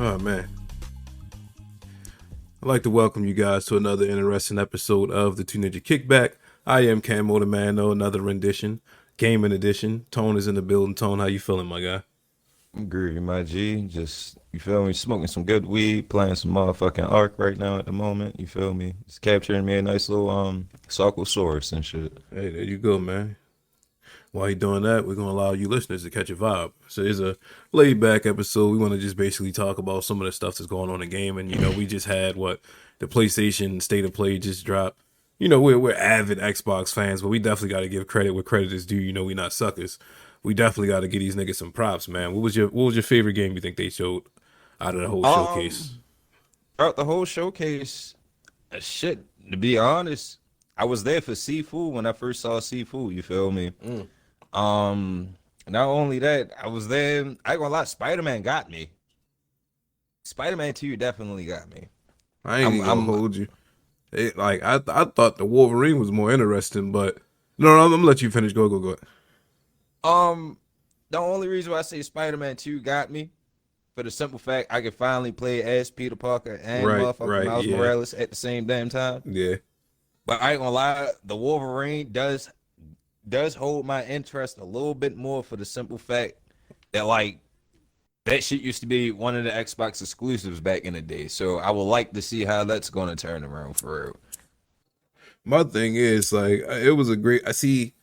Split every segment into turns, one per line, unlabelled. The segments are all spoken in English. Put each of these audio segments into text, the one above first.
Oh man, I'd like to welcome you guys to another interesting episode of the Two Ninja Kickback. I am Camo the Man, another rendition, gaming edition. Tone is in the building. Tone, how you feeling, my guy?
I'm groovy, my G. Just, you feel me? Smoking some good weed, playing some motherfucking Ark right now at the moment. You feel me? It's capturing me a nice little Sarcosaurus and shit.
Hey, there you go, man. While you're doing that, we're gonna allow you listeners to catch a vibe. So it's a laid back episode. We want to just basically talk about some of the stuff that's going on in the game, and we just had the PlayStation State of Play just dropped. We're avid Xbox fans, but we definitely got to give credit where credit is due. We not suckers. We definitely got to give these niggas some props, man. What was your favorite game you think they showed out of the whole showcase?
Throughout the whole showcase, shit, to be honest, I was there for Seafood when I first saw Seafood, you feel me? Not only that, I was there, I ain't gonna lie, Spider-Man got me. Spider-Man 2 definitely got me.
I ain't even gonna hold you. I thought the Wolverine was more interesting, but no, I'm gonna let you finish. Go.
The only reason why I say Spider-Man 2 got me, for the simple fact I could finally play as Peter Parker and motherfucking Miles Morales at the same damn time.
Yeah.
But I ain't gonna lie, the Wolverine does hold my interest a little bit more for the simple fact that that shit used to be one of the Xbox exclusives back in the day. So I would like to see how that's gonna turn around for real.
My thing is it was a great. I see.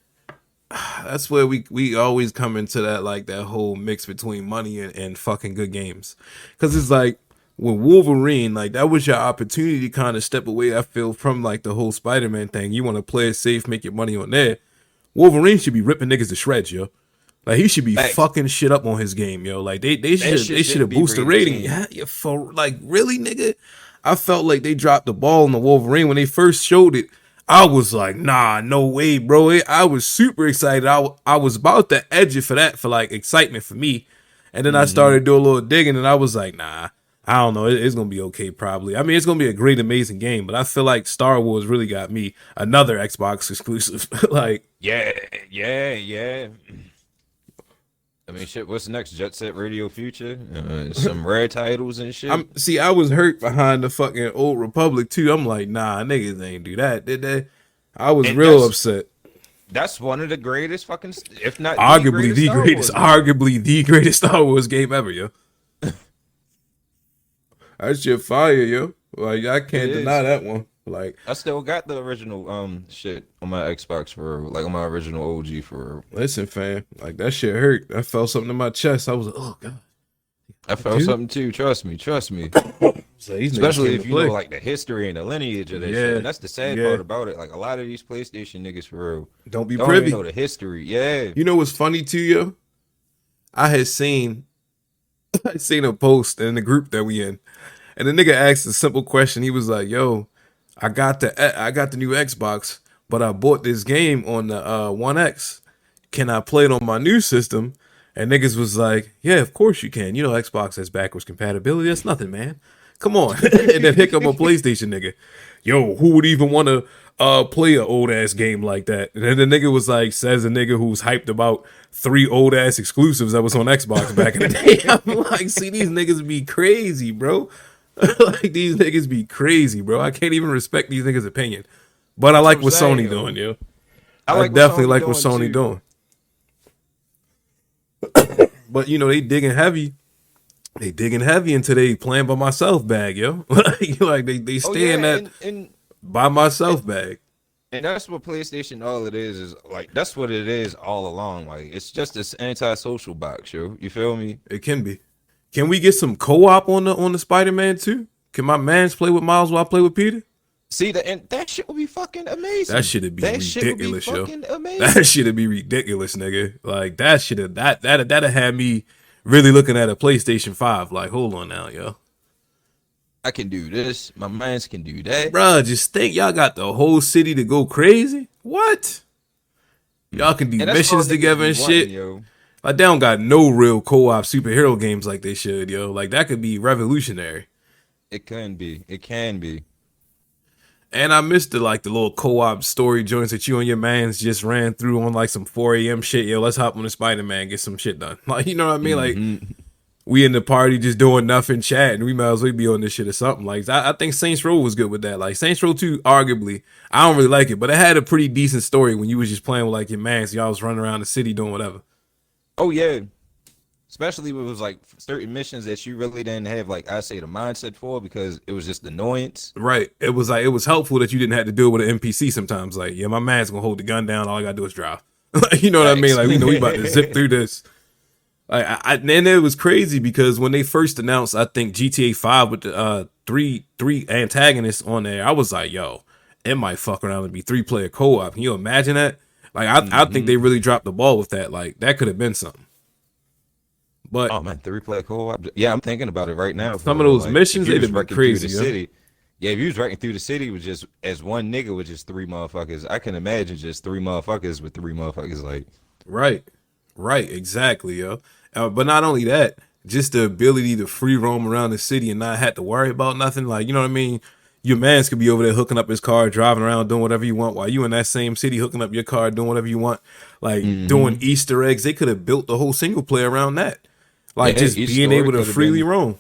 That's where we always come into that whole mix between money and fucking good games, because it's like with Wolverine, that was your opportunity to kind of step away. I feel from the whole Spider-Man thing. You want to play it safe, make your money on there. Wolverine should be ripping niggas to shreds, yo. He should be fucking shit up on his game, yo. They should have boosted the rating. Yeah, for really, nigga. I felt like they dropped the ball on the Wolverine when they first showed it. I was like, nah, no way, bro. I was super excited. I was about to edge it for that, for excitement for me. And then I started doing a little digging, and I was like, nah, I don't know. It's going to be okay, probably. I mean, it's going to be a great, amazing game, but I feel like Star Wars really got me another Xbox exclusive.
Yeah. I mean, shit, what's next? Jet Set Radio Future? Some rare titles and shit?
I was hurt behind the fucking Old Republic, too. I'm like, nah, niggas ain't do that, did they? I was real upset.
That's one of the greatest fucking, if not
arguably the greatest Star Wars game ever, yo. That shit fire, yo. I can't deny that one.
I still got the original shit on my Xbox on my original OG for.
Listen, fam, that shit hurt. I felt something in my chest. I was like, oh god.
I felt something too. Trust me.
So
Especially if you know the history and the lineage of that shit. And that's the sad part about it. A lot of these PlayStation niggas for real
don't privy.
Even know the history. Yeah.
You know what's funny too, yo? I seen a post in the group that we in, and the nigga asked a simple question. He was like, "Yo, I got the new Xbox, but I bought this game on the One X. Can I play it on my new system?" And niggas was like, "Yeah, of course you can. Xbox has backwards compatibility. That's nothing, man. Come on." And then here come a PlayStation nigga. Yo, who would even want to play an old ass game like that? And then the nigga was like, says a nigga who's hyped about 3 old ass exclusives that was on Xbox back in the day. I'm like, see, these niggas be crazy, bro. These niggas be crazy, bro. I can't even respect these niggas' opinion. But I like what Sony doing, yo. I definitely like what Sony doing. But they digging heavy. They digging heavy into they playing by myself bag, yo. They stay in that by myself bag.
And that's what PlayStation all it is that's what it is all along. It's just this anti-social box, yo. You feel me?
It can be. Can we get some co-op on the Spider-Man too? Can my mans play with Miles while I play with Peter?
See, that shit would be fucking amazing.
That shit'd be ridiculous, yo. That shit'd be ridiculous, nigga. That'd have me really looking at a PlayStation 5. Hold on now, yo.
I can do this. My mans can do that.
Bruh, just think y'all got the whole city to go crazy. What? Y'all can do missions together and shit. Yo. They don't got no real co-op superhero games like they should, yo. That could be revolutionary.
It can be. It can be.
And I missed the little co-op story joints that you and your mans just ran through on some 4 a.m. shit. Yo, let's hop on the Spider-Man, get some shit done. You know what I mean? we in the party just doing nothing, chatting. We might as well be on this shit or something. Like I think Saints Row was good with that. Like Saints Row 2, arguably, I don't really like it, but it had a pretty decent story when you was just playing with like your mans. Y'all was running around the city doing whatever.
Oh yeah, especially when it was like certain missions that you really didn't have, like I say, the mindset for because it was just annoyance.
Right. It was like it was helpful that you didn't have to deal with an NPC sometimes. Like, yeah, my man's gonna hold the gun down. All I gotta do is drive. You know what I mean? Like we know we about to zip through this. Like, and it was crazy because when they first announced, I think GTA 5 with the three antagonists on there, I was like, yo, it might fuck around and be 3-player co-op. Can you imagine that? Like, I think they really dropped the ball with that. Like, that could have been something. But
oh man, 3-player co-op. Yeah, I'm thinking about it right now.
Some of those missions, they'd have been crazy.
The city, yeah, if you was wrecking through the city with just as one nigga with just 3 motherfuckers, I can imagine just 3 motherfuckers with 3 motherfuckers. Like,
right, exactly, yo. But not only that, just the ability to free roam around the city and not have to worry about nothing. Like, you know what I mean? Your mans could be over there hooking up his car, driving around, doing whatever you want, while you in that same city hooking up your car, doing whatever you want. Like doing Easter eggs. They could have built the whole single player around that. Like just being able to freely roam.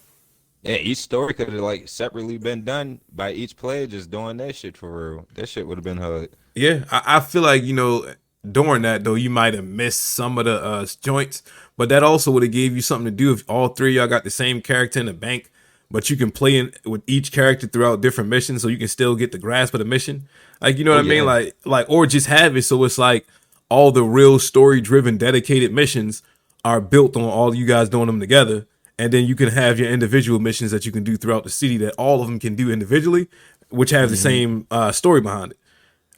Yeah, each story could have like separately been done by each player just doing that shit for real. That shit would have been hard.
Yeah, I feel like, you know, during that though, you might have missed some of the joints, but that also would have gave you something to do if all three of y'all got the same character in the bank, but you can play with each character throughout different missions, so you can still get the grasp of the mission. Like, you know what I mean? Like, or just have it so it's like all the real story driven, dedicated missions are built on all you guys doing them together. And then you can have your individual missions that you can do throughout the city that all of them can do individually, which have the same story behind it.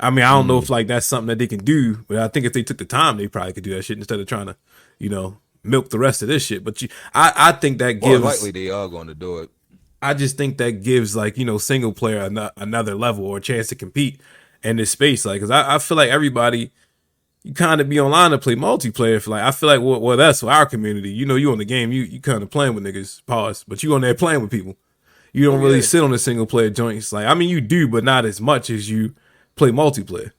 I mean, I don't know if like that's something that they can do, but I think if they took the time, they probably could do that shit instead of trying to, you know, milk the rest of this shit. But I think that gives.
More likely they are going to do it.
I just think that gives like, you know, single player another level or a chance to compete in this space. Like, cause I feel like everybody, you kind of be online to play multiplayer. For like, I feel like well, that's for our community. You know, you on the game, you kind of playing with niggas, pause, but you on there playing with people. You don't really sit on the single player joints. Like, I mean, you do, but not as much as you play multiplayer.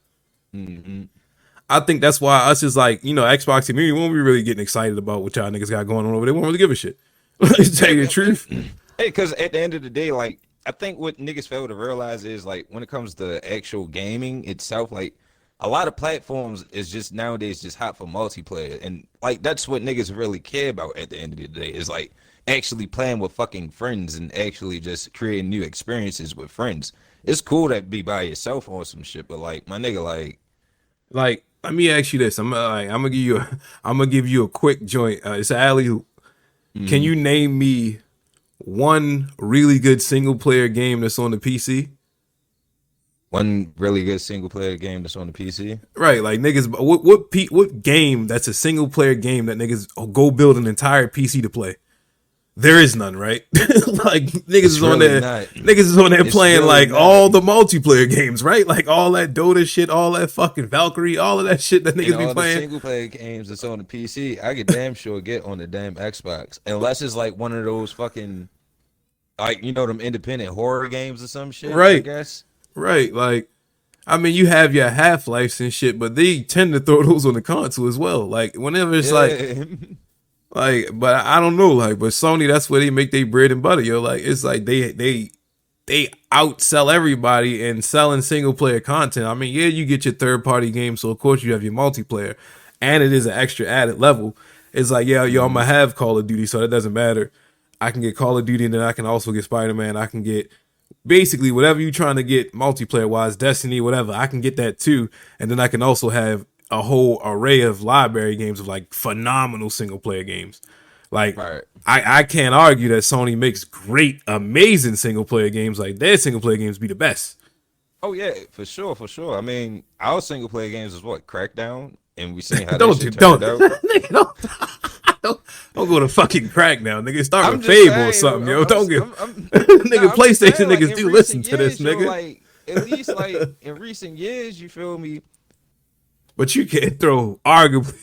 I think that's why us is like, you know, Xbox community won't be really getting excited about what y'all niggas got going on over there. They won't really give a shit. Let's tell you the truth.
Hey, because at the end of the day, like, I think what niggas fail to realize is like when it comes to actual gaming itself, like a lot of platforms is just nowadays just hot for multiplayer, and like that's what niggas really care about at the end of the day is like actually playing with fucking friends and actually just creating new experiences with friends. It's cool to be by yourself on some shit, but like my nigga,
like let me ask you this. I'm gonna give you a quick joint. It's an alley hoop. Can you name me one really good single player game that's on the PC?
One really good single player game that's on the PC.
Right, like niggas, what game that's a single player game that niggas go build an entire PC to play? There is none, right? Like niggas is on there, niggas is on there playing really like all the multiplayer games, right? Like all that Dota shit, all that fucking Valkyrie, all of that shit that niggas be playing.
The single player games that's on the PC, I could damn sure get on the damn Xbox, unless it's like one of those fucking, like you know them independent horror games or some shit.
Right,
I guess.
Right, like I mean, you have your Half-Lives and shit, but they tend to throw those on the console as well. Like whenever it's like, but I don't know, like, but Sony, that's where they make their bread and butter, yo. Like, it's like they outsell everybody in selling single player content. I mean, yeah, you get your third party game, so of course you have your multiplayer, and it is an extra added level. It's like, yeah, yo, I'm gonna have Call of Duty, so that doesn't matter. I can get Call of Duty, and then I can also get Spider-Man. I can get basically whatever you're trying to get multiplayer wise, Destiny, whatever. I can get that too, and then I can also have a whole array of library games of like phenomenal single player games. Like I can't argue that Sony makes great, amazing single player games. Like their single player games be the best.
Oh yeah, for sure. I mean, our single player games is what Crackdown, and we seen how
don't go to fucking Crackdown, nigga. Start with Fable or something, yo. Don't get nigga. PlayStation
saying,
niggas do listen to this, nigga.
Like at least like in recent years, you feel me?
But you can't throw arguably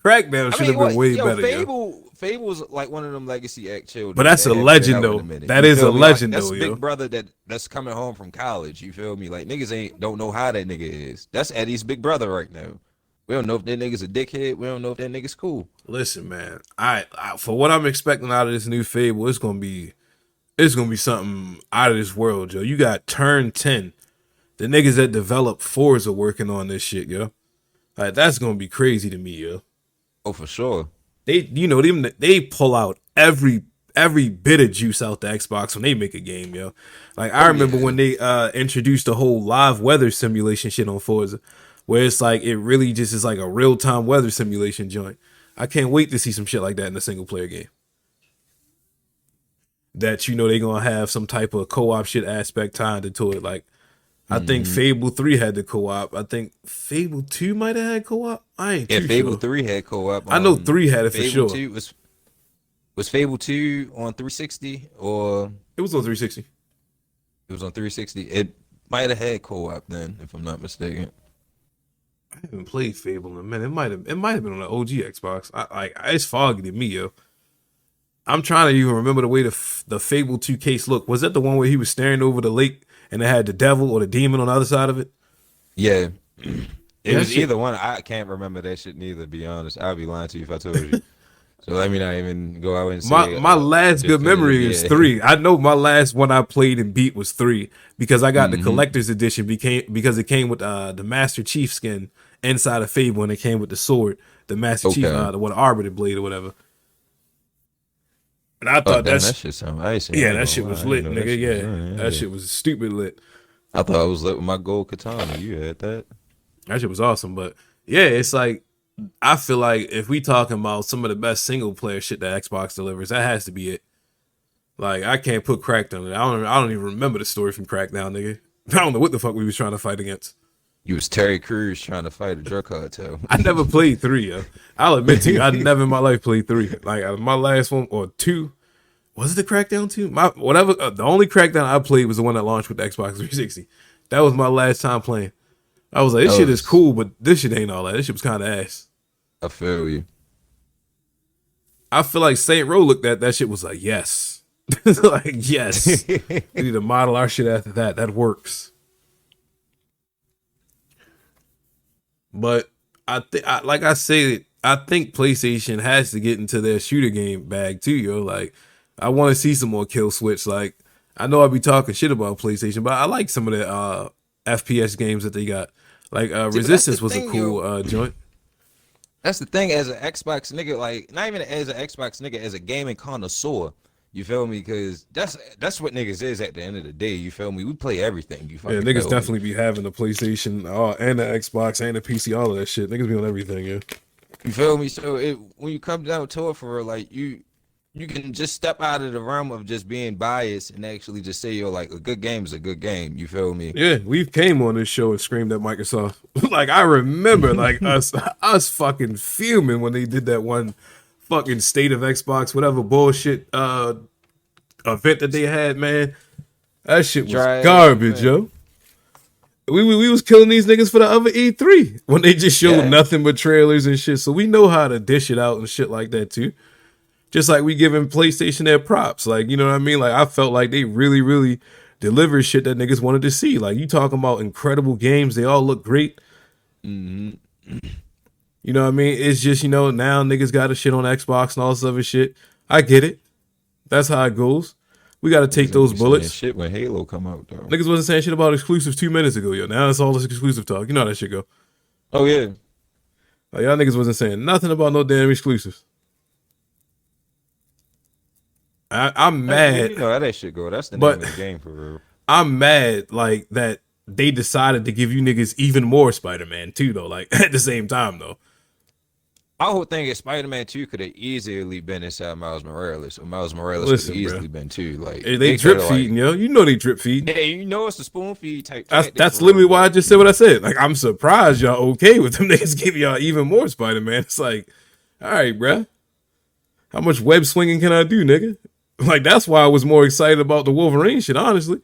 Crackdown should have been way better.
Fable's like one of them legacy act children.
But that's a legend though. That is a legend though.
That's big brother that's coming home from college. You feel me? Like niggas don't know how that nigga is. That's Eddie's big brother right now. We don't know if that nigga's a dickhead. We don't know if that nigga's cool.
Listen, man. I for what I'm expecting out of this new Fable, it's gonna be something out of this world, Joe. You got Turn 10. The niggas that develop Forza working on this shit, yo. Like that's gonna be crazy to me, yo.
Oh, for sure.
They pull out every bit of juice out the Xbox when they make a game, yo. Like I
Oh
remember
yeah.
when they introduced the whole live weather simulation shit on Forza, where it's like it really just is like a real time weather simulation joint. I can't wait to see some shit like that in a single player game. That they gonna have some type of co op shit aspect tied into it. Like I think
Hmm.
Fable 3 had the co op. I think Fable 2 might have had co op. I ain't
Yeah,
too
Fable
sure.
3 had co-op.
I know 3 had it for
Fable
sure.
2 was Fable 2 on 360 or
It was on 360.
it was on 360. It might have had co-op then, if I'm not mistaken.
I haven't played Fable in a minute. It might have been on the OG Xbox. It's foggy to me, yo. I'm trying to even remember the way the Fable 2 case looked. Was that the one where he was staring over the lake and it had the devil or the demon on the other side of it?
Yeah. It
Yeah, that
was
shit.
either one. I can't remember that shit neither, to be honest. I'd be lying to you if I told you. So let me not even go out and
My
say
my last good
definitive.
memory is
Yeah.
3. I know my last one I played and beat was 3 because I got the
Hmm.
collector's edition because it came with the Master Chief skin inside of Fable and it came with the sword, the Master Chief,
Okay.
the arbiter blade or whatever. And I
Oh
thought
damn, that
that's
shit sound icy. I
yeah,
ain't
that
gonna
shit
lie.
was
I didn't
lit,
know that
nigga.
shit was
Yeah, that
yeah.
shit was stupid lit.
I thought I was lit with my gold katana. You had that.
That shit was awesome. But yeah, it's like I feel like if we talking about some of the best single player shit that Xbox delivers, that has to be it. Like I can't put Crackdown in it. I don't even remember the story from Crackdown, nigga. I don't know what the fuck we was trying to fight against.
You was Terry Crews trying to fight a drug cartel.
I never played 3, yo. I'll admit to you, I never in my life played 3. Like my last one or 2. Was it the Crackdown 2? My whatever. The only Crackdown I played was the one that launched with the Xbox 360. That was my last time playing. I was like,
That
this shit is
was
cool, but this shit ain't all that. This shit was kind of ass.
I feel you.
I feel like Saint Row looked at that shit was like, yes. Like, yes. We need to model our shit after that. That works. But I think, like I said, I think PlayStation has to get into their shooter game bag too, yo. Like, I want to see some more kill switch. Like, I know I be talking shit about PlayStation, but I like some of the FPS games that they got. Like,
See, but that's the
Resistance was a
thing,
cool
yo.
joint.
That's the thing as an Xbox nigga, like not even as an Xbox nigga, as a gaming connoisseur. You feel me? Because that's what niggas is at the end of the day. You feel me? We play everything. You
Yeah,
fucking
niggas
feel me?
definitely be having the PlayStation and the Xbox and the PC, all of that shit. Niggas be on everything, yeah.
You feel me? So when you come down to it for real, like you can just step out of the realm of just being biased and actually just say, yo, like a good game is a good game. You feel me?
Yeah, we've came on this show and screamed at Microsoft. Like I remember, like us fucking fuming when they did that one fucking state of Xbox, whatever bullshit event that they had, man. That shit was
Dry ass
garbage,
event.
yo. We was killing these niggas for the other E3 when they just showed
Yeah.
nothing but trailers and shit. So we know how to dish it out and shit like that too. Just like we giving PlayStation their props. Like, you know what I mean? Like I felt like they really, really delivered shit that niggas wanted to see. Like you talking about incredible games, they all look great.
Hmm.
You know what I mean? It's just, now niggas got a shit on Xbox and all this other shit. I get it. That's how it goes. We gotta take
Niggas ain't
those
be saying
bullets.
shit when Halo come out though.
Niggas wasn't saying shit about exclusives 2 minutes ago, yo. Now it's all this exclusive talk. You know how that shit go.
Oh yeah.
Like y'all niggas wasn't saying nothing about no damn exclusives. I'm
You
mad,
know how that shit go. That's the name
but
of the game for real.
I'm mad like that they decided to give you niggas even more Spider-Man too, though. Like at the same time, though.
My whole thing is Spider-Man 2 could have easily been inside Miles Morales, or Miles Morales could have
Listen, bro.
easily been too. Like
They drip
coulda,
feeding, yo. You know they drip feeding.
yeah, you know it's the spoon feed type
That's
tactic
that's
for real,
literally why I
but
just said what I said. Like I'm surprised y'all okay with them niggas giving y'all even more Spider-Man. It's like, all right, bruh. How much web swinging can I do, nigga? Like that's why I was more excited about the Wolverine shit, honestly.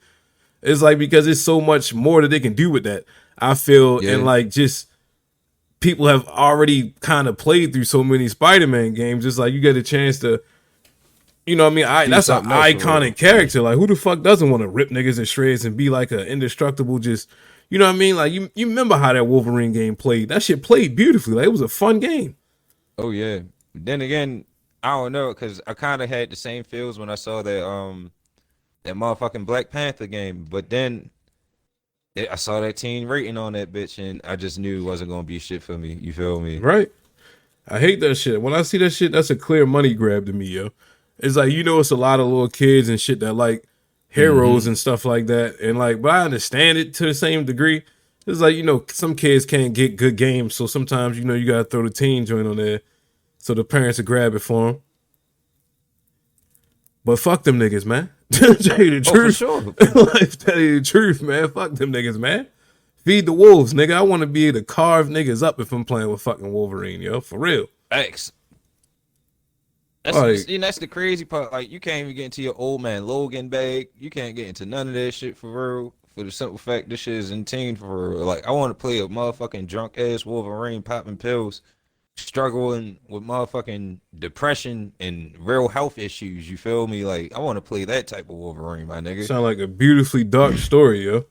It's like because it's so much more that they can do with that. I feel and
yeah,
like just people have already kind of played through so many Spider-Man games. It's like you get a chance to, you know what I mean?
do
That's an
something else for
iconic
real.
character. Like who the fuck doesn't want to rip niggas in shreds and be like an indestructible, just, You know what I mean? Like you remember how that Wolverine game played? That shit played beautifully. Like it was a fun game.
Oh yeah. Then again, I don't know because I kind of had the same feels when I saw that motherfucking Black Panther game. But then I saw that teen rating on that bitch, and I just knew it wasn't gonna be shit for me. You feel me?
Right? I hate that shit. When I see that shit, that's a clear money grab to me, yo. It's like it's a lot of little kids and shit that like heroes
Hmm.
and stuff like that. And like, but I understand it to the same degree. It's like, some kids can't get good games, so sometimes, you gotta throw the teen joint on there so the parents will grab it for them. But fuck them niggas, man. Tell you the
Oh, for
truth.
sure.
Like, tell you the truth, man. Fuck them niggas, man. Feed the wolves, nigga. I want to be able to carve niggas up if I'm playing with fucking Wolverine, yo. For real.
X.
Like,
That's the crazy part. Like you can't even get into your old man Logan bag. You can't get into none of that shit for real. For the simple fact this shit is in teen for real. Like I want to play a motherfucking drunk ass Wolverine popping pills, struggling with motherfucking depression and real health issues. You feel me? Like I want to play that type of Wolverine, my nigga.
sound like a beautifully dark story, yo.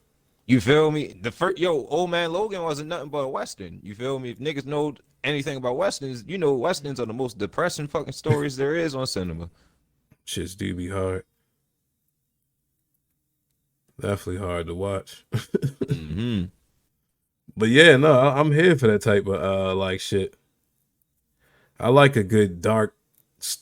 You feel me? The first old man Logan wasn't nothing but a western. You feel me? If niggas know anything about westerns, you know westerns are the most depressing fucking stories there is on cinema.
Shits do be hard. Definitely hard to watch.
Hmm.
But yeah, no, I'm here for that type of like shit. I like a good dark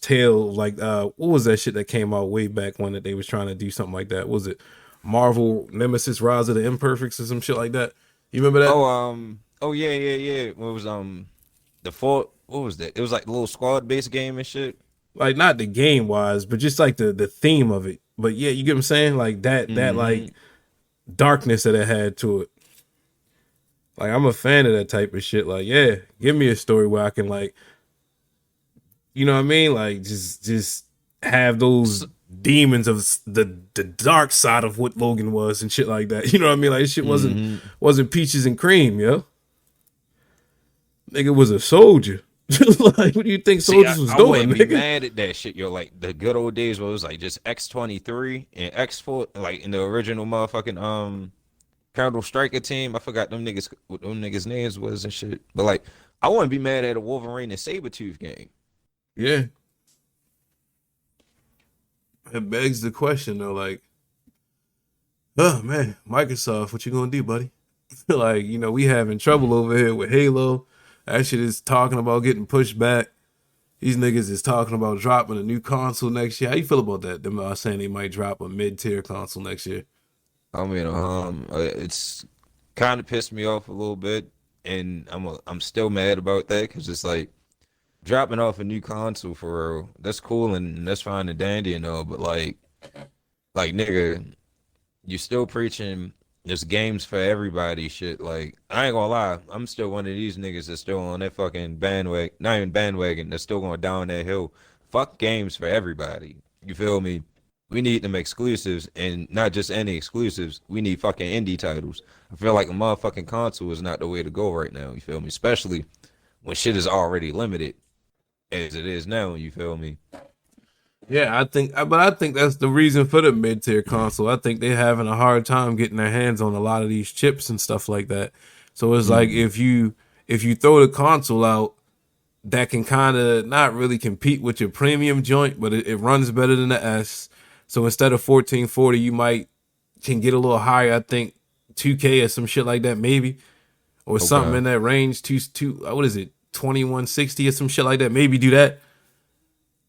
tale. Like what was that shit that came out way back when that they was trying to do something like that? Was it Marvel Nemesis Rise of the Imperfects or some shit like that? You remember that?
Oh yeah, yeah, yeah. What was the fort? What was that? It was like a little squad based game and shit.
Like not the game wise, but just like the theme of it. But yeah, you get what I'm saying? Like that
Hmm.
like darkness that it had to it. Like I'm a fan of that type of shit. Like, yeah, give me a story where I can like, you know what I mean? Like just have those
So,
demons of the dark side of what Logan was and shit like that. You know what I mean? Like this shit wasn't
hmm.
wasn't peaches and cream, yo. Nigga was a soldier. Like, what do you think
See,
soldiers was
I
doing,
wouldn't be
nigga?
mad at that shit, yo. Like the good old days where it was like just X-23 and X4, like in the original motherfucking Counter Striker team. I forgot them niggas what them niggas names was and shit. But like, I wouldn't be mad at a Wolverine and Sabretooth game.
Yeah. It begs the question though, like, oh man, Microsoft, what you gonna do, buddy? Like, we having trouble over here with Halo. That shit is talking about getting pushed back. These niggas is talking about dropping a new console next year. How you feel about that? Them saying they might drop a mid-tier console next year.
I mean, it's kind of pissed me off a little bit, and I'm still mad about that because it's like dropping off a new console for real. That's cool and that's fine and dandy and all, but like nigga, you still preaching there's games for everybody shit. Like I ain't gonna lie, I'm still one of these niggas that's still on that fucking bandwagon, not even bandwagon, that's still going down that hill. Fuck games for everybody. You feel me? We need them exclusives and not just any exclusives. We need fucking indie titles. I feel like a motherfucking console is not the way to go right now. You feel me? Especially when shit is already limited as it is now. You feel me?
Yeah, I think that's the reason for the mid-tier console. I think they're having a hard time getting their hands on a lot of these chips and stuff like that. So it's like
Mm,
if you throw the console out that can kind of not really compete with your premium joint, but it runs better than the S. So instead of 1440, you might can get a little higher. I think 2K or some shit like that, maybe, or something
okay.
in that range. What is it, 2160 or some shit like that? Maybe do that.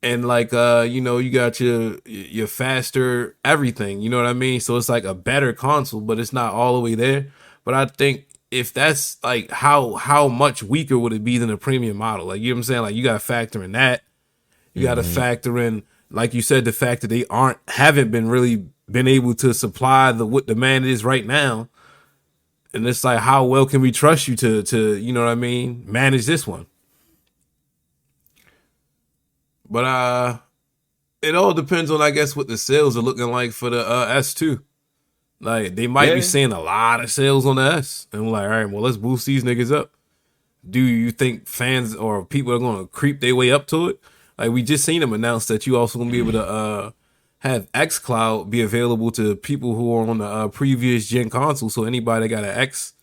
And like you got your faster everything. You know what I mean? So it's like a better console, but it's not all the way there. But I think if that's like how much weaker would it be than a premium model? Like, you know what I'm saying? Like, you got to factor in that. You got to
Hmm.
factor in, like you said, the fact that they haven't been really been able to supply the what demand is right now. And it's like, how well can we trust you to you know what I mean, manage this one? But it all depends on, I guess, what the sales are looking like for the S2. Like, they might be
Yeah.
seeing a lot of sales on the S, and we're like, all right, well, let's boost these niggas up. Do you think fans or people are going to creep their way up to it? Like, we just seen them announce that you also gonna be able to have xCloud be available to people who are on the previous gen console. So anybody that got an X,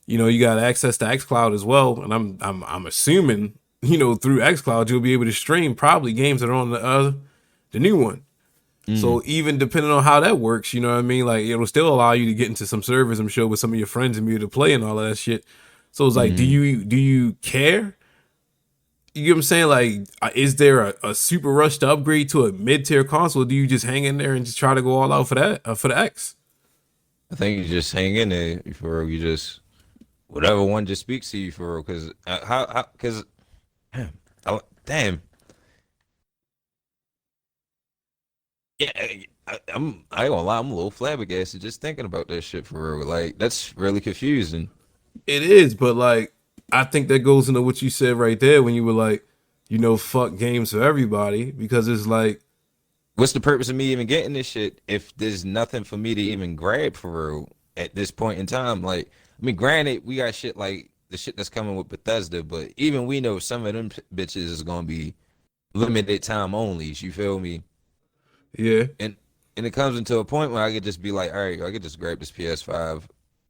you got access to xCloud as well. And I'm assuming, through xCloud you'll be able to stream probably games that are on the new one.
Mm,
So even depending on how that works, you know what I mean? Like it'll still allow you to get into some servers, I'm sure, with some of your friends and be able to play and all of that shit. So it's like, do
mm.
you care? You get what I'm saying? Like, is there a super rush to upgrade to a mid tier console? Or do you just hang in there and just try to go all out for that for the X?
I think you just hang in there for real. You just whatever one just speaks to you for real. Because because damn, yeah, I ain't gonna lie, I'm a little flabbergasted just thinking about that shit for real. Like that's really confusing.
It is, but like, I think that goes into what you said right there when you were like, fuck games for everybody, because it's like,
What's the purpose of me even getting this shit if there's nothing for me to even grab for real at this point in time? Like, I mean, granted, we got shit like the shit that's coming with Bethesda, but even we know some of them bitches is gonna be limited time only. You feel me?
yeah,
And it comes into a point where I could just be like, all right, I could just grab this PS5,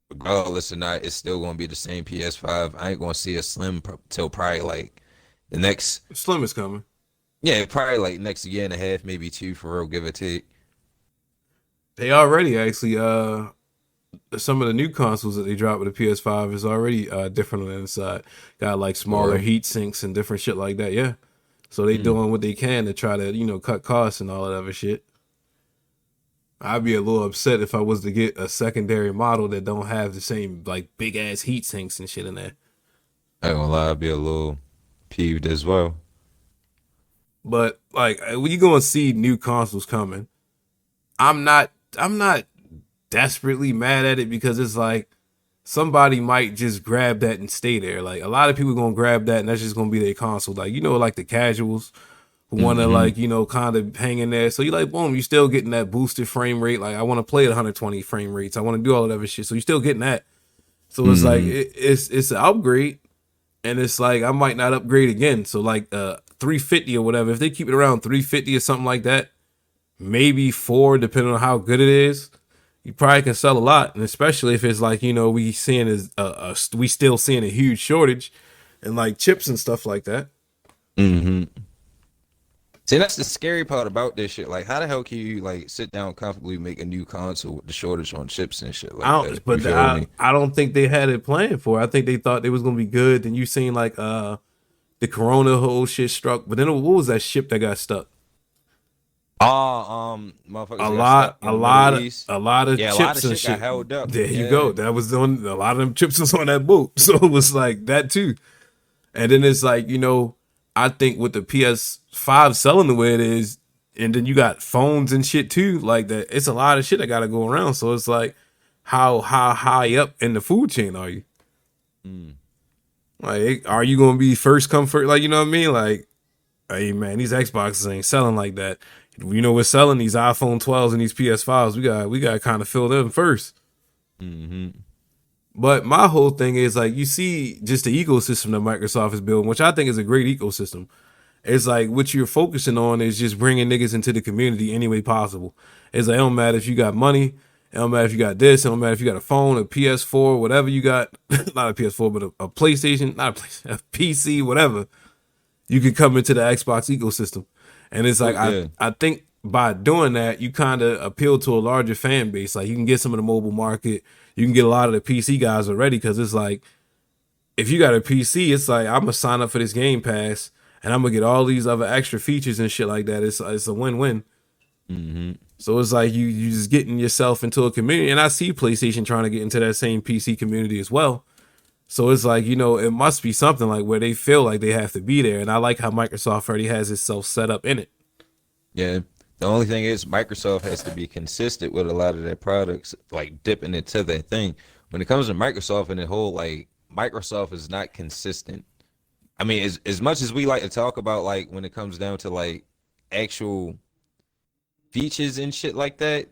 regardless or not, it's still gonna be the same PS5. I ain't gonna see a slim till probably like the next,
Slim is coming.
yeah, probably like next year and a half, maybe two for real, give or take.
They already actually some of the new consoles that they dropped with the PS5 is already different on the inside. Got like
For
smaller
real.
heat sinks and different shit like that. Yeah. So they
Mm.
doing what they can to try to, cut costs and all of that other shit. I'd be a little upset if I was to get a secondary model that don't have the same like big ass heat sinks and shit in there.
I ain't gonna lie, I'd be a little peeved as well.
But like when you go and see new consoles coming, I'm not desperately mad at it because it's like somebody might just grab that and stay there. Like a lot of people gonna grab that and that's just gonna be their console. Like like the casuals who want to
Hmm.
like kind of hang in there. So you like boom, you still getting that boosted frame rate. Like I want to play at 120 frame rates. I want to do all of that other shit. So you still getting that. So it's like
Hmm.
it's an upgrade, and it's like I might not upgrade again. So like 350 or whatever. If they keep it around 350 or something like that, maybe four, depending on how good it is. You probably can sell a lot, and especially if it's like we seeing is we still seeing a huge shortage, and like chips and stuff like that.
Hmm. See, that's the scary part about this shit. Like, how the hell can you like sit down comfortably make a new console with the shortage on chips and shit
I
like that?
don't,
You
but
feel me?
I don't think they had it planned for. I think they thought it was gonna be good. Then you seen like the Corona whole shit struck, but then what was that ship that got stuck?
Motherfuckers got stuck in the Middle East.
A lot of
Yeah, a lot
chips
of
and
shit got
shit.
held up.
There you
Yeah.
go. That was on a lot of them chips was on that boat, so it was like that too. And then it's like I think with the PS5 selling the way it is, and then you got phones and shit too, like that. It's a lot of shit that got to go around. So it's like, how high up in the food chain are you?
Mm.
Like, are you gonna be first come first? Like, you know what I mean? Like, hey man, these Xboxes ain't selling like that. We're selling these iPhone 12s and these PS5s. We got to kind of fill them first.
Hmm.
But my whole thing is like you see just the ecosystem that Microsoft is building, which I think is a great ecosystem. It's like what you're focusing on is just bringing niggas into the community any way possible. It's like it don't matter if you got money, it don't matter if you got this, it don't matter if you got a phone, a PS4, whatever you got, not a PS4, but a PlayStation, not a, PlayStation, a PC, whatever. You can come into the Xbox ecosystem, and it's like
Oh
I
yeah.
I think by doing that you kind of appeal to a larger fan base. Like you can get some of the mobile market, you can get a lot of the PC guys already because it's like if you got a PC, it's like I'm gonna sign up for this Game Pass and I'm gonna get all these other extra features and shit like that. It's a win win.
Hmm.
So it's like you just getting yourself into a community, and I see PlayStation trying to get into that same PC community as well. So it's like it must be something like where they feel like they have to be there, and I like how Microsoft already has itself set up in it.
Yeah. The only thing is Microsoft has to be consistent with a lot of their products, like dipping into their thing. When it comes to Microsoft and the whole like Microsoft is not consistent. I mean, as much as we like to talk about like when it comes down to like actual features and shit like that,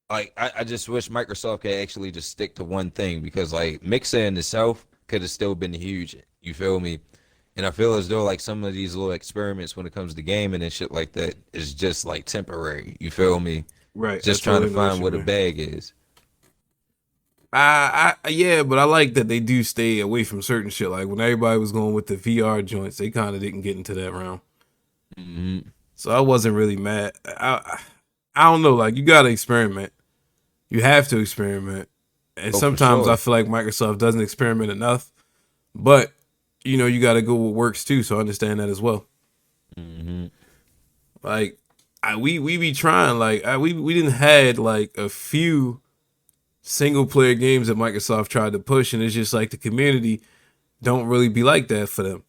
like I just wish Microsoft could actually just stick to one thing because like Mixer in itself could have still been huge. You feel me? And I feel as though like some of these little experiments when it comes to gaming and shit like that is just like temporary. You feel me?
Right. I
Just trying to
totally know what
find
you
what a
mean.
bag is.
Yeah, but I like that they do stay away from certain shit. Like when everybody was going with the VR joints, they kind of didn't get into that realm.
Hmm.
So I wasn't really mad. I don't know. Like you gotta experiment. You have to experiment. And
Oh, for
sometimes I
sure.
feel like Microsoft doesn't experiment enough. But you got to go with works too. So I understand that as well.
Hmm.
Like we be trying. Like we didn't had like a few single player games that Microsoft tried to push, and it's just like the community don't really be like that for them.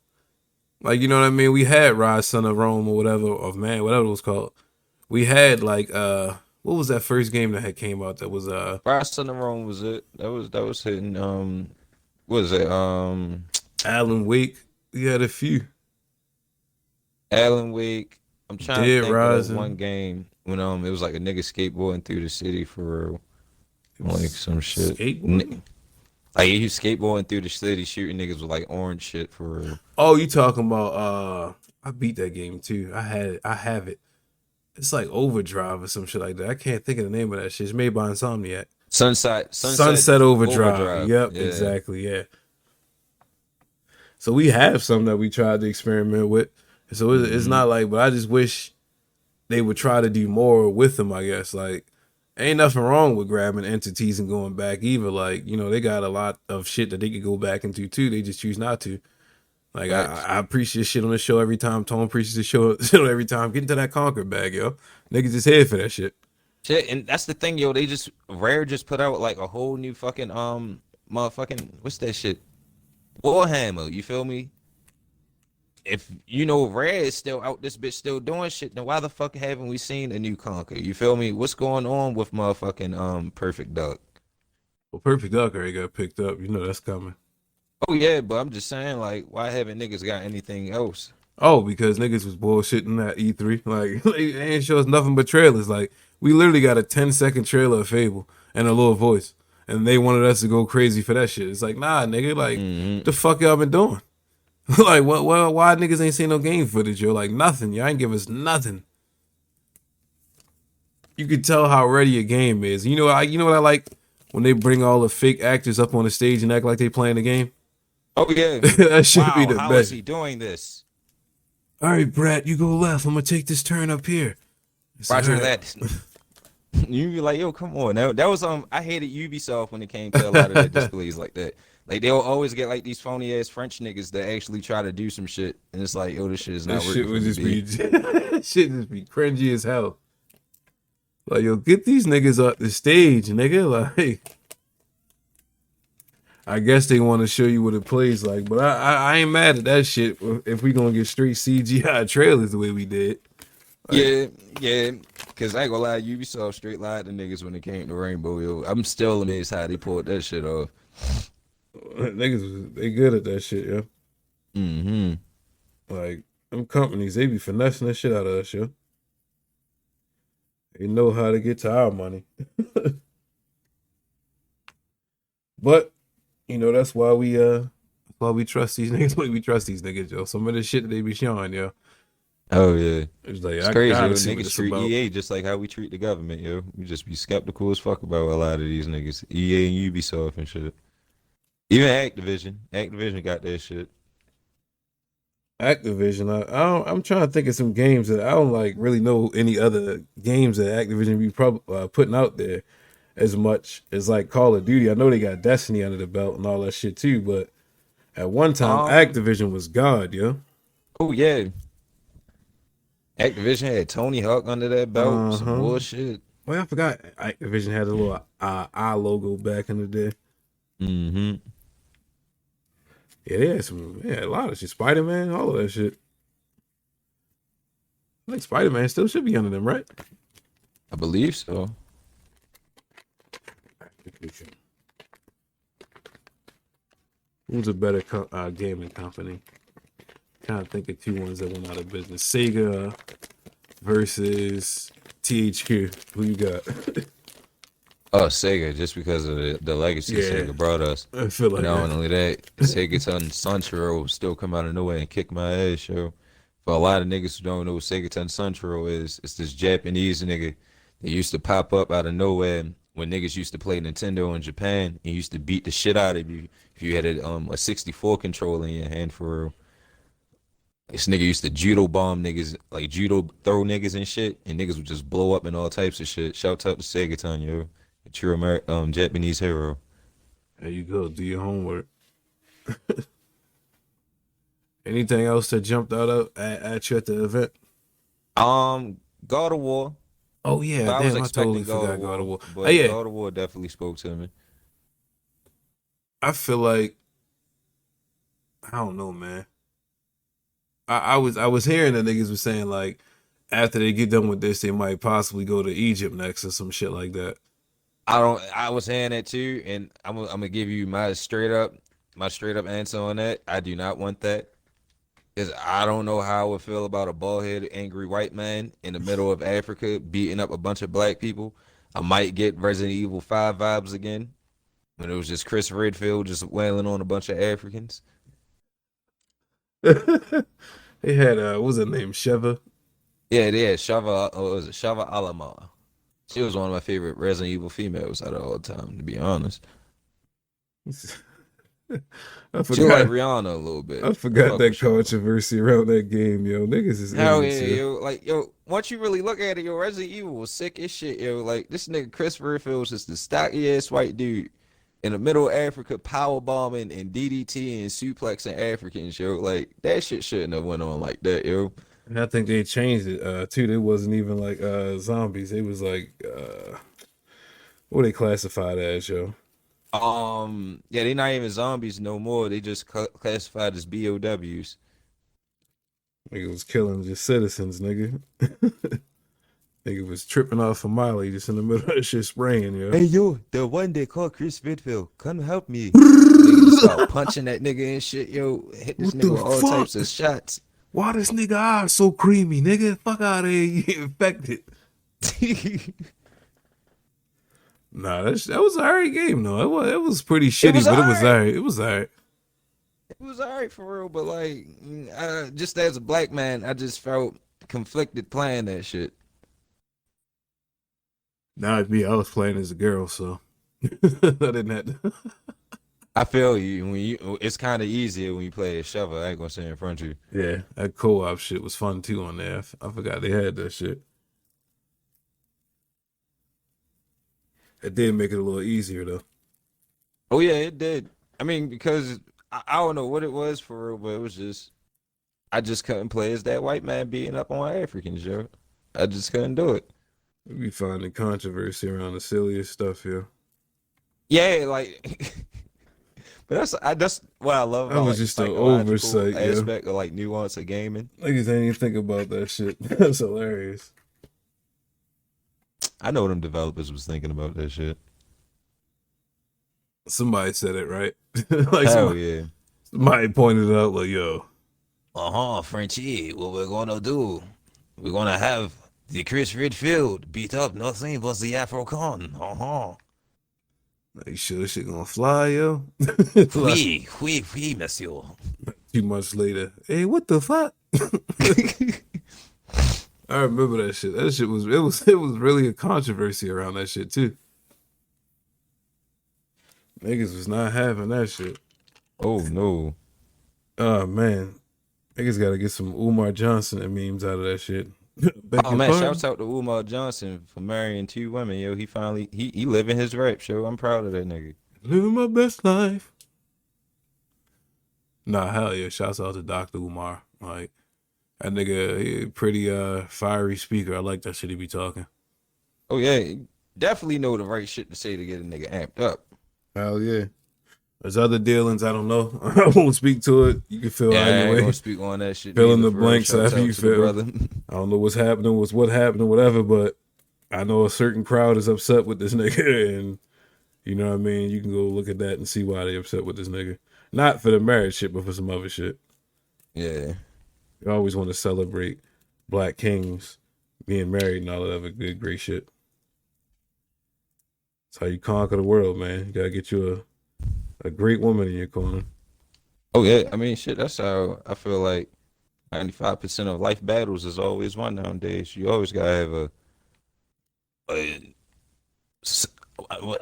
Like you know what I mean? We had Rise Son of Rome or whatever of man, whatever it was called. We had like what was that first game that had came out that was
Rise on the Rome was it? That was hitting. What was it?
Alan Wake. We had a few.
Alan Wake. I'm trying to
Dead
think of that one
Rising.
game when it was like a nigga skateboarding through the city for real.
It
Like
was
some shit.
skateboarding.
Like he was skateboarding through the city shooting niggas with like orange shit for real.
Oh, you talking about I beat that game too. I had it. I have it. It's like Overdrive or some shit like that. I can't think of the name of that shit. It's made by Insomniac.
Sunset
Sunset Overdrive.
Overdrive.
Yep,
Yeah.
exactly. Yeah. So we have some that we tried to experiment with. So it's
Hmm.
not like, but I just wish they would try to do more with them. I guess like ain't nothing wrong with grabbing entities and going back either. Like they got a lot of shit that they could go back into too. They just choose not to. Like
Facts.
I appreciate shit on the show every time. Tone appreciates the show shit every time. Get into that Conquer bag, yo. Niggas just here for that shit.
Shit, and that's the thing, yo. They just Rare just put out like a whole new fucking motherfucking what's that shit? Warhammer. You feel me? If you know Rare is still out, this bitch still doing shit. Then why the fuck haven't we seen a new Conquer? You feel me? What's going on with motherfucking Perfect Duck?
Well, Perfect Duck already got picked up. You know that's coming.
Oh yeah, but I'm just saying, like, why haven't niggas got anything else?
Oh, because niggas was bullshitting at E3. Like they ain't show us nothing but trailers. Like we literally got a 10-second trailer of Fable and a little voice. And they wanted us to go crazy for that shit. It's like, nah, nigga, like,
Hmm.
what the fuck y'all been doing? Like, what? Well, why niggas ain't seen no game footage? Yo, like nothing. Y'all ain't give us nothing. You could tell how ready a game is. You know what I like when they bring all the fake actors up on the stage and act like they playing the game.
Oh yeah.
That should be
Wow,
the
how is
best.
he doing this?
All right, Brad, you go left. I'm gonna take this turn up here. It's like, all
Roger
right.
that. You be like, yo, come on. That was I hated Ubisoft when it came to a lot of their displays like that. Like they'll always get like these phony ass French niggas that actually try to do some shit, and it's like, yo, this shit is
This
not
shit
working for
would
me,
just
B.
be shit just be cringy as hell. Like, yo, get these niggas up the stage, nigga. Like, I guess they want to show you what it plays like, but I ain't mad at that shit if we gonna get straight CGI trailers the way we did. Like,
Yeah, yeah. Cause I ain't gonna lie, Ubisoft straight lied to niggas when it came to Rainbow, yo. I'm still amazed how they pulled that shit off.
niggas, they good at that shit, yo.
Hmm.
Like, them companies, they be finessing the shit out of us, yo. They know how to get to our money. But that's why we trust these niggas. Like we trust these niggas, yo. Some of the shit that they be showing, yo.
Oh yeah.
It's like
It's
I
crazy,
gotta
yo.
see what
Niggas
it's
treat
about.
EA just like how we treat the government, yo. We just be skeptical as fuck about a lot of these niggas. EA and Ubisoft and shit. Even Activision. Activision got that shit.
Activision. I'm trying to think of some games that I don't like. Really know any other games that Activision be putting out there as much as like Call of Duty. I know they got Destiny under the belt and all that shit too. But at one time,
Um,
Activision was God, yo.
oh yeah. Activision had Tony Hawk under that belt.
Uh
Some
huh.
bullshit.
Well, I forgot Activision had a little eye logo back in the day.
Hmm.
Yeah, they had a lot of shit. Spider Man, all of that shit. I think Spider Man still should be under them, right?
I believe so.
Activision. Who's a better gaming company? Trying to think of two ones that went out of business. Sega versus THQ. Who you got?
Oh, Sega, just because of the legacy
Yeah,
Sega brought us.
I feel
And
like
not
that.
only that, Sega Ton Sunchiro still come out of nowhere and kick my ass, yo. For a lot of niggas who don't know what Sega Ton Sunchiro is, it's this Japanese nigga that used to pop up out of nowhere when niggas used to play Nintendo in Japan and used to beat the shit out of you if you had a 64 controller in your hand for real. This nigga used to judo bomb niggas, like judo throw niggas and shit, and niggas would just blow up and all types of shit. Shout out to Segaton, yo. A true Japanese hero.
There you go. Do your homework. Anything else that jumped out at you at the event?
God of War.
Oh yeah,
But I was
damn! I totally
expecting God of
forgot God of
War,
War. Oh
but
yeah,
God of War definitely spoke to me.
I feel like I don't know, man. I was hearing that niggas was saying like after they get done with this, they might possibly go to Egypt next or some shit like that.
I don't. I was saying that too, and I'm gonna give you my straight up answer on that. I do not want that. Because I don't know how I would feel about a bald headed, angry white man in the middle of Africa beating up a bunch of black people. I might get Resident Evil 5 vibes again when it was just Chris Redfield just wailing on a bunch of Africans.
They had what was her name? Sheva.
Yeah, they had Shava, was it Shava Alama? She was one of my favorite Resident Evil females out of all time, to be honest.
I
She like
forgot.
Rihanna a little bit.
I
I
forgot
fuck with
that
Shava.
controversy around that game, yo. Niggas is
Hell
idiots,
yeah,
yo.
yo. Like, yo, once you really look at it, yo, Resident Evil was sick as shit, yo. Like, this nigga Chris Redfield was just the stocky ass white dude in the middle of Africa, power bombing and DDT and suplexing Africans, yo. Like, that shit shouldn't have went on like that, yo.
And I think they changed it too. They wasn't even like zombies. They was like what they classified as, yo.
Yeah, they not even zombies no more. They just classified as BOWs.
Nigga was killing just citizens, nigga. Nigga was tripping off a Miley just in the middle of that shit spraying, yo.
Hey yo, the one they call Chris Redfield, come help me. Nigga just start punching that nigga and shit, yo. Hit this
What
nigga
the
with all
fuck?
types of shots.
Why this nigga eyes so creamy, nigga? Fuck out of here, you infected.
It
Nah, that was a alright game though. It was pretty shitty,
was
but it was
alright.
alright. It was alright.
It was alright for real, but like, just as a black man, I just felt conflicted playing that shit.
Now it's me. I was playing as a girl, so I didn't have to.
I feel you when you. It's kind of easier when you play a shovel. I ain't gonna say in front of you.
Yeah, that co-op shit was fun too on there. I forgot they had that shit. It did make it a little easier though.
Oh yeah, it did. I mean, because I don't know what it was for real, but it was just I just couldn't play as that white man beating up on Africans, yo. I just couldn't do it.
We be finding controversy around the silliest stuff here.
Yeah, like, but that's what I love
That
about
was
like the
just an
psychological
oversight, yo.
aspect of like nuance of gaming.
Niggas ain't even think about that shit. That's hilarious.
I know them developers was thinking about that shit.
Somebody said it right. Like
Hell
somebody,
yeah.
somebody pointed it out, like, yo,
Uh-huh, Frenchie, what we're gonna do? We're gonna have the Chris Redfield beat up nothing but the Afro-Con. Uh-huh.
like, sure this shit gonna fly, yo. Like,
Oui, monsieur.
2 months later, hey, what the fuck? I remember that shit. That shit was it was really a controversy around that shit too. Niggas was not having that shit.
Oh no.
Oh man, niggas got to get some Umar Johnson and memes out of that shit. Beg
Oh
your
man,
pardon?
shouts out to Umar Johnson for marrying 2 women. Yo, he finally he living his rap show. I'm proud of that nigga.
Living my best life. Nah, hell yeah. Shouts out to Dr. Umar. Like that nigga, he a pretty fiery speaker. I like that shit he be talking.
Oh yeah, he definitely know the right shit to say to get a nigga amped up.
Hell yeah. There's other dealings, I don't know. I won't speak to it. You can feel
Yeah, I
either
ain't gonna
way.
speak on that shit
Fill in
neither.
the
For real,
blanks
shouts
however
out
you
to the
feel.
brother.
I don't know what's happening, what's what happened, or whatever, but I know a certain crowd is upset with this nigga, and you know what I mean? You can go look at that and see why they upset with this nigga. Not for the marriage shit, but for some other shit.
Yeah.
You always want to celebrate black kings being married and all that other good, great shit. how you conquer the world, man. You gotta get you a great woman in your corner.
Oh yeah, I mean, shit. That's how I feel like 95% of life battles is always won nowadays. You always gotta have a s-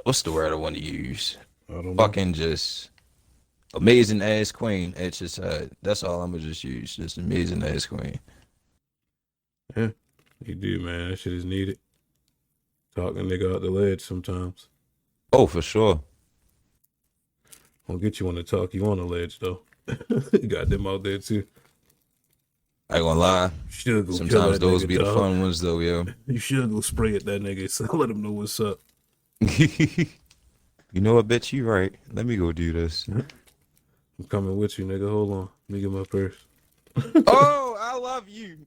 what's the word I want to use?
I don't know.
Fucking just amazing ass queen at your side. That's all I'm gonna just use. Just amazing ass queen.
Yeah, you do, man. That shit is needed. Talking nigga out the ledge sometimes.
Oh, for sure.
Won't get you on the talk you on the ledge though. Got them out there too.
I ain't gonna lie.
You should go kill
Sometimes
that
those
nigga,
be the
dog.
fun ones though, yo.
You should go spray at that nigga. So let him know what's up.
You know what, bitch? You right. Let me go do this.
I'm coming with you, nigga. Hold on. Let me get my purse.
Oh, I love you.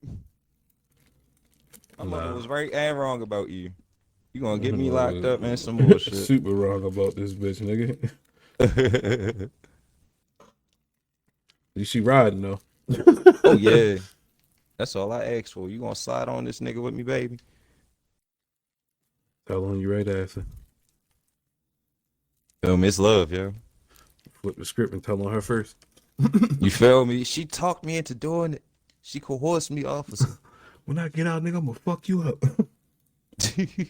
My mother
Nah.
was right and wrong about you. You gonna get me locked up, man? Some bullshit.
Super wrong about this bitch, nigga. You she riding though.
Oh yeah, that's all I asked for. You gonna slide on this nigga with me, baby?
Tell on you right after.
Miss Love, yo.
Flip the script and tell on her first.
You feel me? She talked me into doing it. She coerced me, officer.
When I get out, nigga, I'm gonna fuck you up.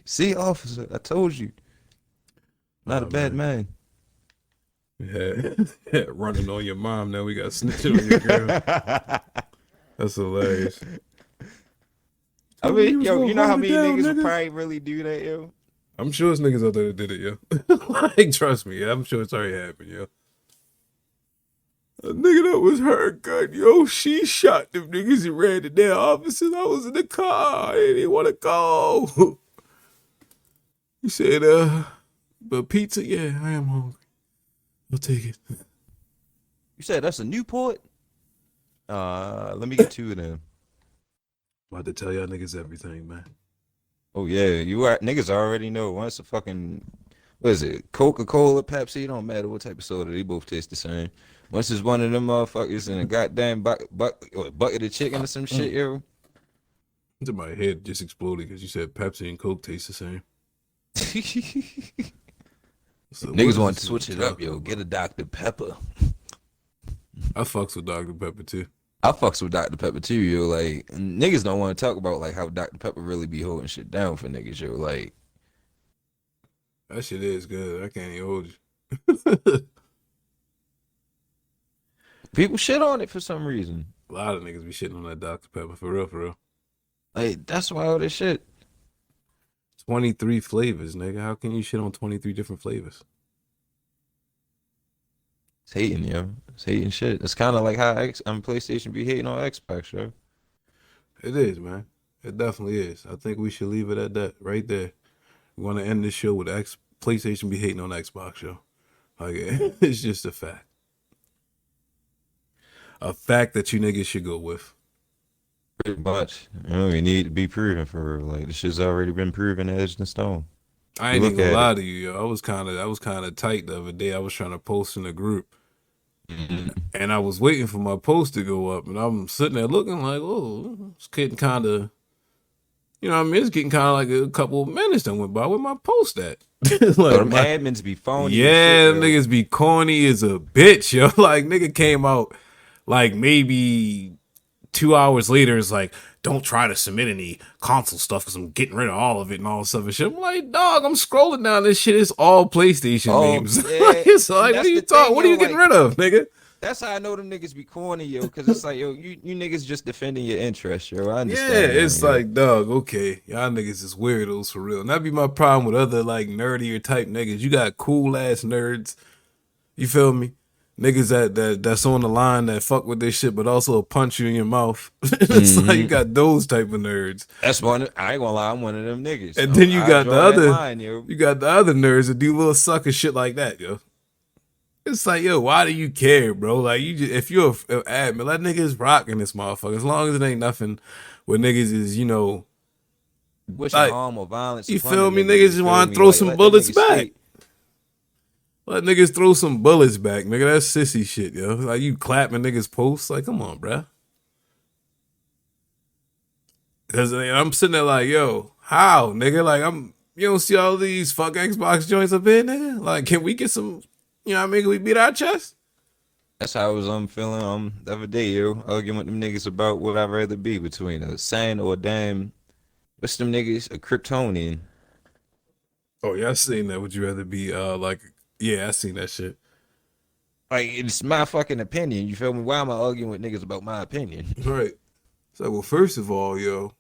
See, officer, I told you. Not a bad man.
Yeah. Yeah, running on your mom. Now we got snitching on your girl. That's hilarious.
I mean, yo, you know how many niggas would probably really do that, yo?
I'm sure it's niggas out there that did it, yo. Like, trust me, I'm sure it's already happened, yo. A nigga that was her gun, yo, she shot them niggas and ran to their offices. I was in the car. I didn't want to go. He said, but pizza, yeah, I am hungry. I'll take it.
You said that's a Newport? Let me get two of them.
About to tell y'all niggas everything, man.
Oh yeah, you are niggas already know. Once a fucking what is it? Coca-Cola, Pepsi, it don't matter what type of soda, they both taste the same. Once it's one of them motherfuckers in a goddamn bucket of chicken or some shit, yo.
My head just exploded because you said Pepsi and Coke taste the same. So
Niggas want to switch it up, yo. About? Get a Dr. Pepper.
I fucks with Dr. Pepper too.
I fucks with Dr. Pepper too, yo. Like niggas don't want to talk about like how Dr. Pepper really be holding shit down for niggas, yo. Like
that shit is good. I can't even hold you.
People shit on it for some reason.
A lot of niggas be shitting on that Dr. Pepper for real, for real.
Like that's why all this shit.
23 flavors, nigga. How can you shit on 23 different flavors?
It's hating, yo. It's hating shit. It's kind of like how PlayStation be hating on Xbox, yo.
It is, man. It definitely is. I think we should leave it at that right there. We want to end this show with PlayStation be hating on Xbox, yo. Like, it's just a fact. A fact that you niggas should go with.
Pretty much. You know, we need to be proven for real. Like, this shit's already been proven edged in stone.
I ain't even gonna lie to you, yo. I was kind of tight the other day. I was trying to post in a group. And I was waiting for my post to go up, and I'm sitting there looking like, oh, it's getting kind of, you know what I mean? It's getting kind of like a couple of minutes that went by. Where my post at? Like,
them admins be phony.
Yeah, them niggas be corny as a bitch, yo. Like, nigga came out like maybe 2 hours later. It's like, don't try to submit any console stuff because I'm getting rid of all of it and all this other shit. I'm like, dog, I'm scrolling down this shit. It's all PlayStation games. Yeah. It's like, what are you talking? What are you getting rid of, nigga?
That's how I know them niggas be corny, yo. Because it's like, yo, you niggas just defending your interests, yo. I understand.
Yeah, it's like, dog, okay, y'all niggas is weirdos for real. And that be my problem with other like nerdier type niggas. You got cool ass nerds. You feel me? Niggas that's on the line that fuck with this shit, but also punch you in your mouth. It's like you got those type of nerds.
That's one. I ain't gonna lie, I'm one of them niggas.
And then you got you got the other nerds that do little sucker shit like that, yo. It's like, yo, why do you care, bro? Like, you just, if you're an admin, let niggas rocking this motherfucker. As long as it ain't nothing where niggas is, you know,
wishing harm or violence.
You feel me? Niggas just want to throw some bullets back. Let niggas throw some bullets back, nigga. That's sissy shit, yo. Like, you clapping niggas posts. Like, come on, bruh. Because I'm sitting there like, yo, how, nigga? Like, You don't see all these fuck Xbox joints up in there? Like, can we get some, you know what I mean? Can we beat our chest?
That's how I was feeling the other day, yo. Arguing with them niggas about what I'd rather be between a Saiyan or a damn what's them niggas? A Kryptonian.
Oh yeah, I seen that. Would you rather be like yeah, I seen that shit.
Like it's my fucking opinion. You feel me? Why am I arguing with niggas about my opinion?
Right. So well, first of all, yo,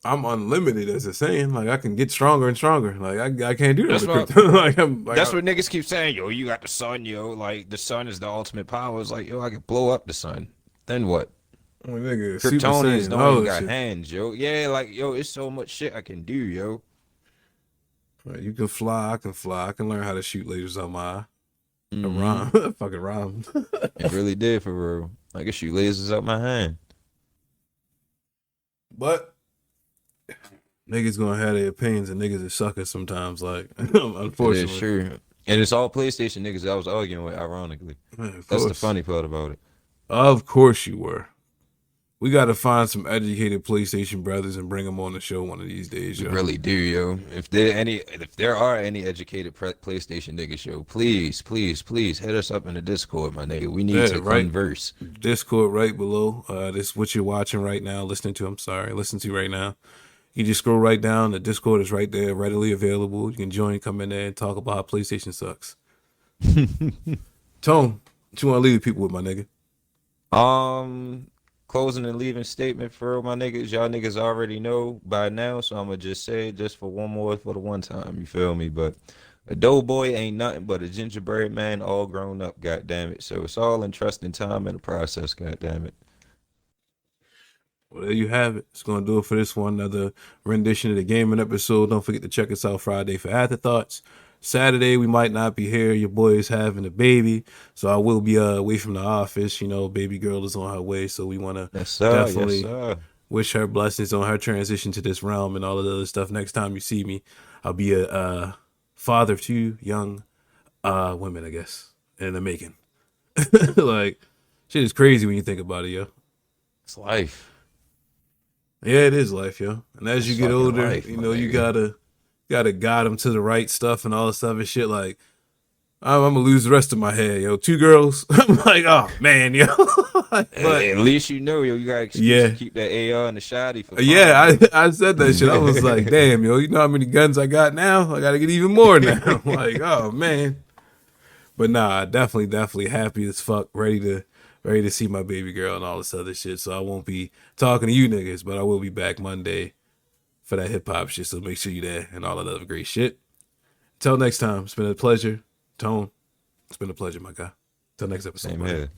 I'm unlimited as a saying. Like I can get stronger and stronger. Like I can't do that
That's
with
what
crypto. like I'm like
that's what niggas keep saying, yo. You got the sun, yo. Like the sun is the ultimate power. It's like, yo, I can blow up the sun. Then what?
I'm like, nigga, Super
Kryptonians
Saiyan,
don't
all
even
that
got
shit.
hands, yo. Yeah, like yo, it's so much shit I can do, yo.
Right, you can fly, I can fly. I can learn how to shoot lasers on my a
Hmm.
rhyme. Fucking rhyme.
It really did for real. I can shoot lasers out my hand.
But niggas gonna have their opinions and niggas are suckers sometimes, like
It is
unfortunately.
true. And it's all PlayStation niggas I was arguing with, ironically.
Man, of
That's the
course.
funny part about it.
Of course you were. We gotta find some educated PlayStation brothers and bring them on the show one of these days,
We
yo.
really do, yo. If there are any educated PlayStation niggas, yo, please, please, please hit us up in the Discord, my nigga. We need
Yeah,
to
right.
converse.
Discord right below. This what you're watching right now, listening to. I'm sorry, listen to right now. You just scroll right down. The Discord is right there, readily available. You can join, come in there, and talk about how PlayStation sucks. Tone, what you want to leave the people with, my nigga?
Um, Closing and leaving statement for real, my niggas. Y'all niggas already know by now, so I'm gonna just say it just for one more for the one time. You feel me? But a doughboy ain't nothing but a gingerbread man, all grown up. God damn it! So it's all in trust and time in the process. God damn it!
Well, there you have it. It's going to do it for this one. Another rendition of the gaming episode. Don't forget to check us out Friday for Afterthoughts. Saturday, we might not be here. Your boy is having a baby. So I will be away from the office. You know, baby girl is on her way. So we want to
Yes sir, yes
definitely
sir.
wish her blessings on her transition to this realm and all of the other stuff. Next time you see me, I'll be a father of two young women, I guess, in the making. like, shit is crazy when you think about it, yo.
It's life.
Yeah, it is life, yo. And as you
It's
get
fucking
older,
life,
you
my
know, you
nigga.
gotta guide them to the right stuff and all this other shit. Like, I'm gonna lose the rest of my hair, yo. Two girls. I'm like, oh man, yo. but
At least you know, yo, you got an excuse to
yeah,
keep that AR and the shotty for
yeah,
prom,
I said that shit. I was like,
yo.
damn, yo, you know how many guns I got now? I gotta get even more now. like, oh man. But nah, definitely happy as fuck, ready to see my baby girl and all this other shit. So I won't be talking to you niggas, but I will be back Monday for that hip hop shit. So make sure you there and all that other great shit. Till next time, it's been a pleasure. Tone, it's been a pleasure, my guy. Till next episode,
Same
buddy.
here.